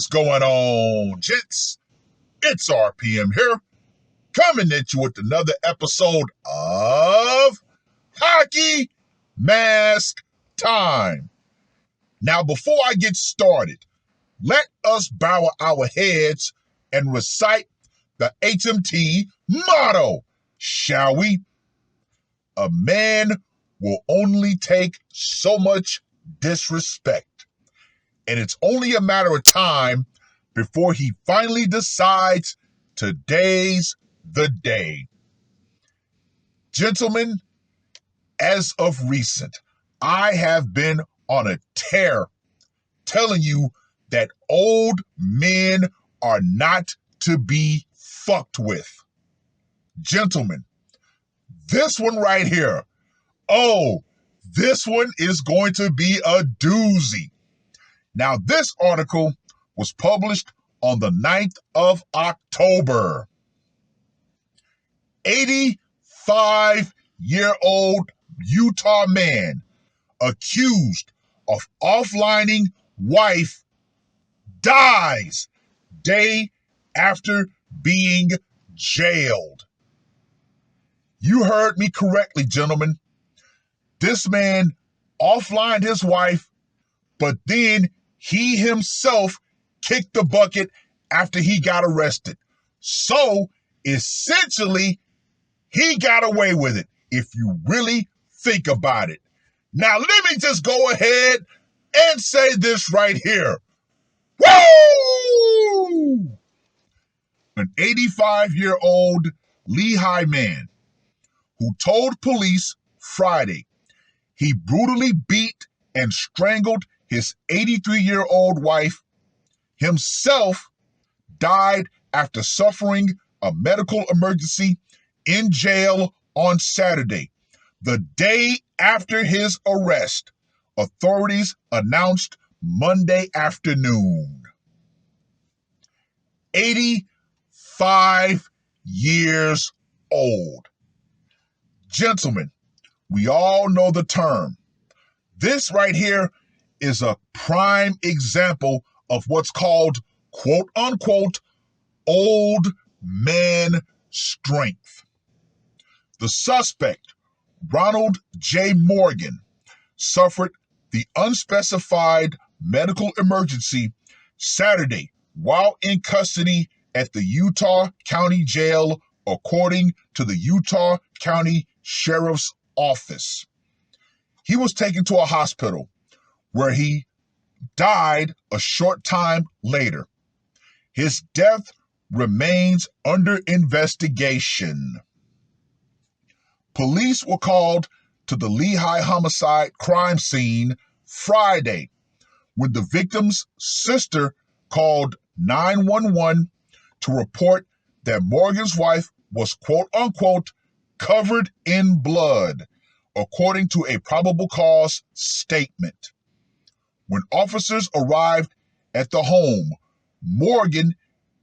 is going on, gents? It's R.P.M. here, coming at you with another episode of Hockey Mask Time. Now, before I get started, let us bow our heads and recite the HMT motto, shall we? A man will only take so much disrespect, and it's only a matter of time before he finally decides today's the day. Gentlemen, as of recent, I have been on a tear telling you that old men are not to be fucked with. Gentlemen, this one right here, this one is going to be a doozy. Now, this article was published on the 9th of October. 85-year-old Utah man accused of offlining wife dies day after being jailed. You heard me correctly, gentlemen. This man offlined his wife, but then he himself kicked the bucket after he got arrested. So, essentially, he got away with it, if you really think about it. Now, let me just go ahead and say this right here. Woo! An 85-year-old Lehigh man who told police Friday he brutally beat and strangled his 83-year-old wife himself died after suffering a medical emergency in jail on Saturday, the day after his arrest, authorities announced Monday afternoon. 85 years old. Gentlemen, we all know the term. This right here is a prime example of what's called, quote unquote, old man strength. The suspect, Ronald J. Morgan, suffered the unspecified medical emergency Saturday while in custody at the Utah County Jail, according to the Utah County Sheriff's Office. He was taken to a hospital where he died a short time later. His death remains under investigation. Police were called to the Lehigh homicide crime scene Friday when the victim's sister called 911 to report that Morgan's wife was quote-unquote covered in blood, according to a probable cause statement. When officers arrived at the home, Morgan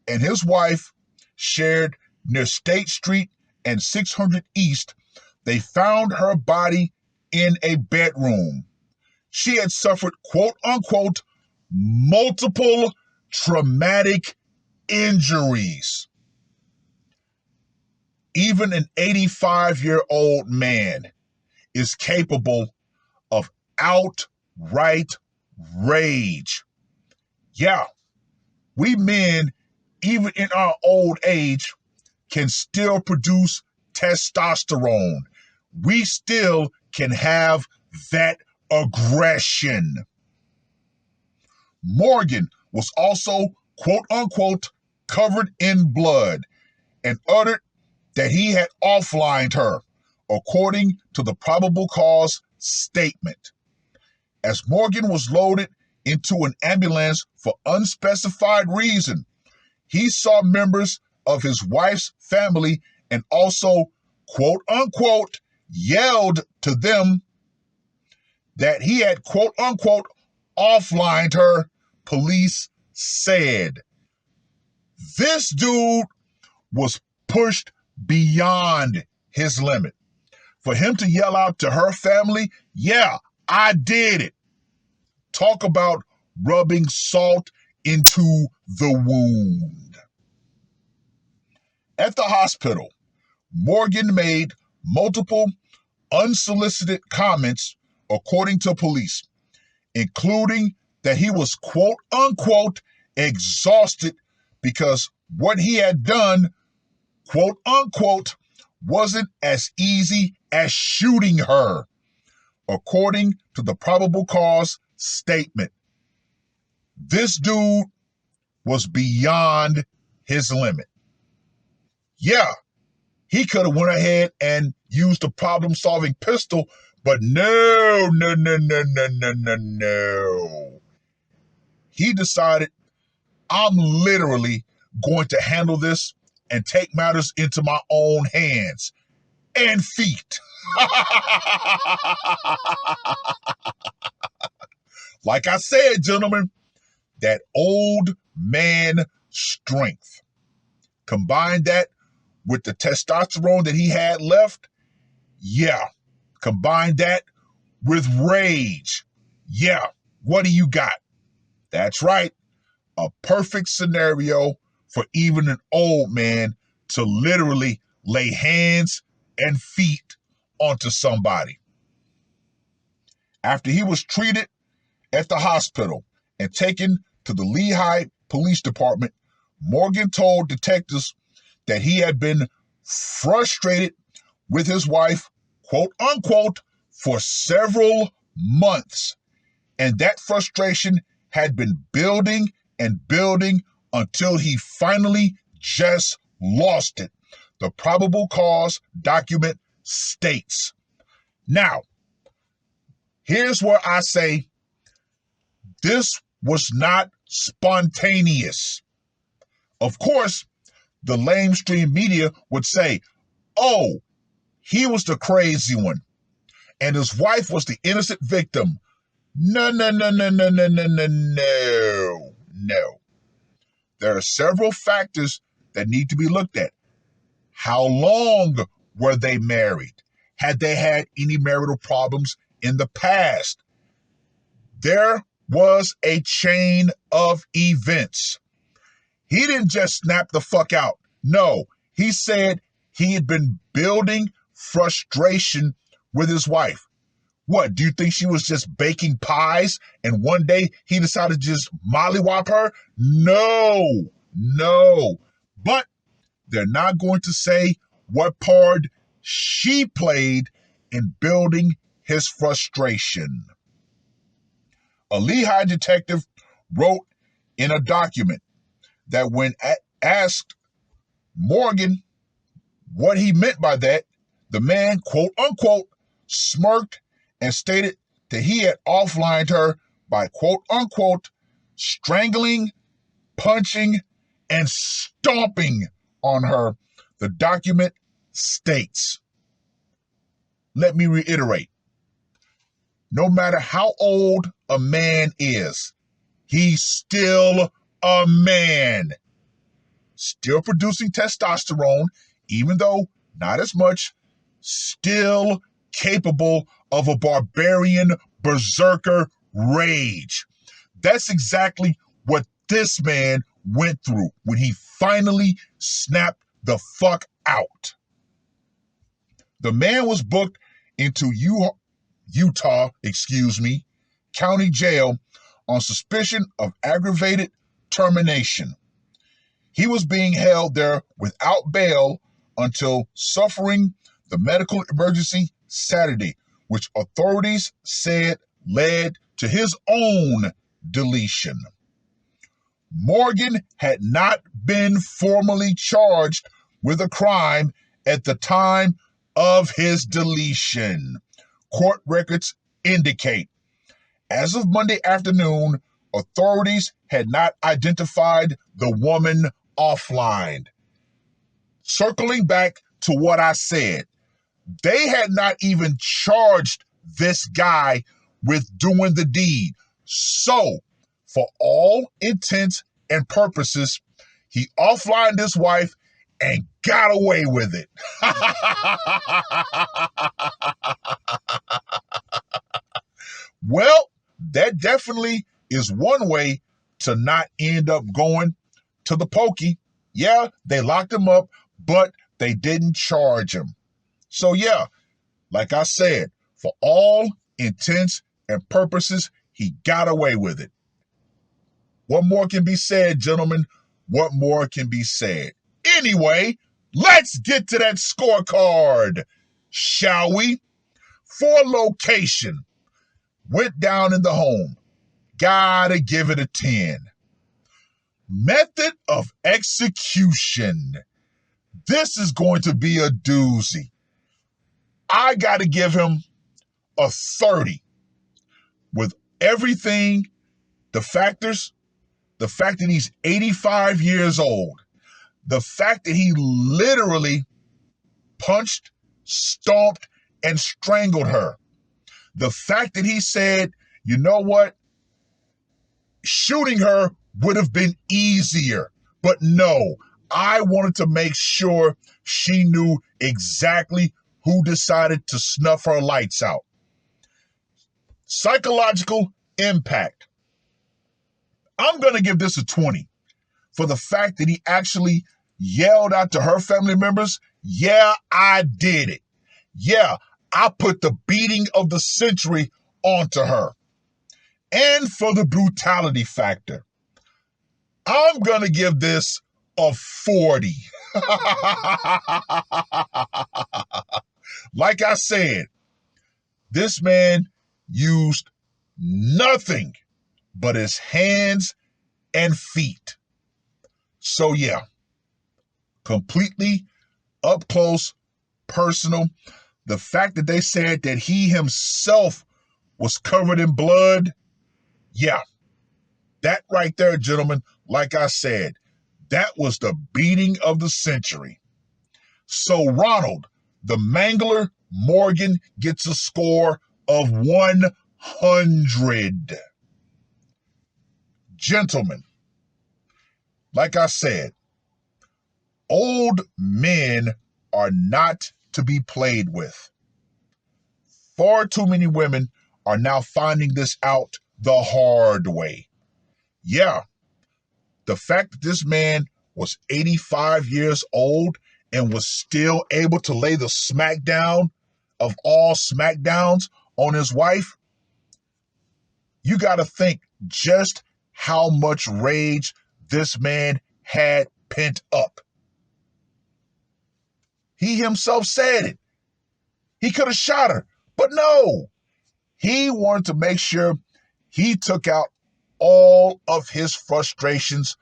and his wife shared near State Street and 600 East. They found her body in a bedroom. She had suffered, quote-unquote, multiple traumatic injuries. Even an 85-year-old man is capable of outright rage. Yeah, we men, even in our old age, can still produce testosterone. We still can have that aggression. Morgan was also, quote-unquote, covered in blood and uttered that he had offlined her, according to the probable cause statement. As Morgan was loaded into an ambulance for unspecified reason, he saw members of his wife's family and also, quote-unquote, yelled to them that he had, quote-unquote, offlined her, police said. This dude was pushed beyond his limit. For him to yell out to her family, yeah, I did it. Talk about rubbing salt into the wound. At the hospital, Morgan made multiple unsolicited comments, according to police, including that he was quote unquote exhausted because what he had done, quote unquote, wasn't as easy as shooting her, according to the probable cause statement. This dude was beyond his limit. Yeah, he could have went ahead and used a problem-solving pistol, but no. He decided, I'm literally going to handle this and take matters into my own hands and feet. Like I said, gentlemen, that old man strength. Combine that with the testosterone that he had left. Yeah. Combine that with rage. Yeah. What do you got? That's right. A perfect scenario for even an old man to literally lay hands and feet onto somebody. After he was treated at the hospital and taken to the Lehigh Police Department, Morgan told detectives that he had been frustrated with his wife, quote unquote, for several months. And that frustration had been building and building until he finally just lost it, the probable cause document states. Now, here's where I say this was not spontaneous. Of course, the lamestream media would say, oh, he was the crazy one and his wife was the innocent victim. No. There are several factors that need to be looked at. How long were they married? Had they had any marital problems in the past? There was a chain of events. He didn't just snap the fuck out. No, he said he had been building frustration with his wife. What, do you think she was just baking pies and one day he decided to just mollywop her? No. But they're not going to say what part she played in building his frustration. A Lehigh detective wrote in a document that when asked Morgan what he meant by that, the man, quote unquote, smirked and stated that he had offlined her by, quote unquote, strangling, punching, and stomping on her. The document states. Let me reiterate. No matter how old a man is, he's still a man. Still producing testosterone, even though not as much, still capable of a barbarian berserker rage. That's exactly what this man went through when he finally snapped the fuck out. The man was booked into Utah County Jail on suspicion of aggravated termination. He was being held there without bail until suffering the medical emergency Saturday, which authorities said led to his own deletion. Morgan had not been formally charged with a crime at the time of his deletion. Court records indicate. As of Monday afternoon, authorities had not identified the woman offline. Circling back to what I said, they had not even charged this guy with doing the deed. So, for all intents and purposes, he offlined his wife and got away with it. Well, that definitely is one way to not end up going to the pokey. Yeah, they locked him up, but they didn't charge him. So yeah, like I said, for all intents and purposes, he got away with it. What more can be said, gentlemen? What more can be said? Anyway, let's get to that scorecard, shall we? For location, went down in the home. Gotta give it a 10. Method of execution. This is going to be a doozy. I gotta give him a 30. With everything, the factors, the fact that he's 85 years old, the fact that he literally punched, stomped, and strangled her, the fact that he said, you know what, shooting her would have been easier, but no, I wanted to make sure she knew exactly who decided to snuff her lights out. Psychological impact. I'm going to give this a 20 for the fact that he actually yelled out to her family members, yeah, I did it. Yeah, I put the beating of the century onto her. And for the brutality factor, I'm going to give this a 40. Like I said, this man used nothing but his hands and feet. So yeah, completely up close, personal. The fact that they said that he himself was covered in blood, yeah, that right there, gentlemen, like I said, that was the beating of the century. So Ronald, the Mangler Morgan, gets a score of 100. Gentlemen, like I said, old men are not to be played with. Far too many women are now finding this out the hard way. Yeah, the fact that this man was 85 years old and was still able to lay the smackdown of all smackdowns on his wife, you got to think just how much rage this man had pent up. He himself said it. He could have shot her, but no. He wanted to make sure he took out all of his frustrations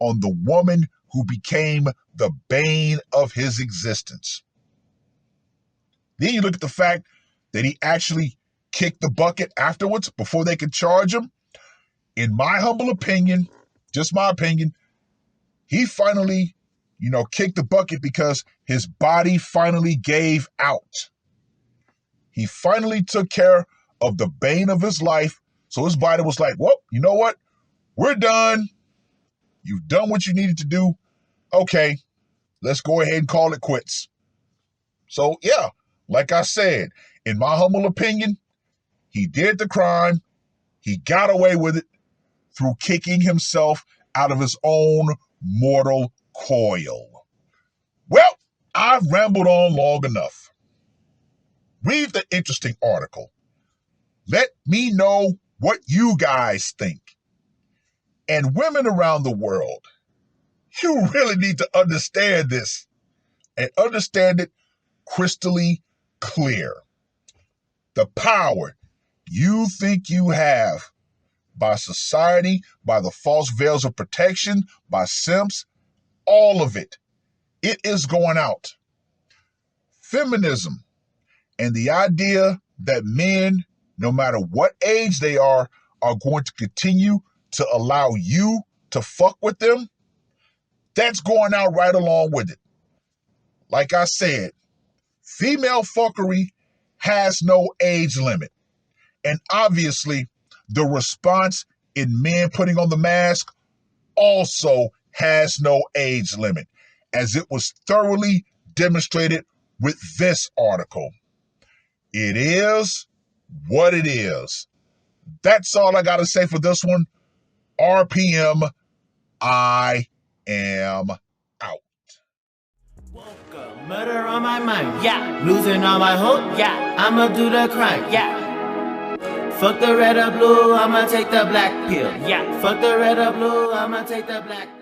on the woman who became the bane of his existence. Then you look at the fact that he actually kicked the bucket afterwards before they could charge him. In my humble opinion, just my opinion, he finally, kicked the bucket because his body finally gave out. He finally took care of the bane of his life. So his body was like, well, you know what? We're done. You've done what you needed to do. Okay, let's go ahead and call it quits. So yeah, like I said, in my humble opinion, he did the crime. He got away with it through kicking himself out of his own mortal coil. Well, I've rambled on long enough. Read the interesting article. Let me know what you guys think. And women around the world, you really need to understand this and understand it crystally clear. The power you think you have by society, by the false veils of protection, by simps, all of it, it is going out. Feminism and the idea that men, no matter what age they are going to continue to allow you to fuck with them, that's going out right along with it. Like I said, female fuckery has no age limit. And obviously, the response in men putting on the mask also has no age limit, as it was thoroughly demonstrated with this article. It is what it is. That's all I got to say for this one. R.P.M. I am out. Murder on my mind, yeah. Losing all my hope, yeah. I'ma do the crime, yeah. Fuck the red or blue, I'ma take the black pill, yeah. Fuck the red or blue, I'ma take the black pill.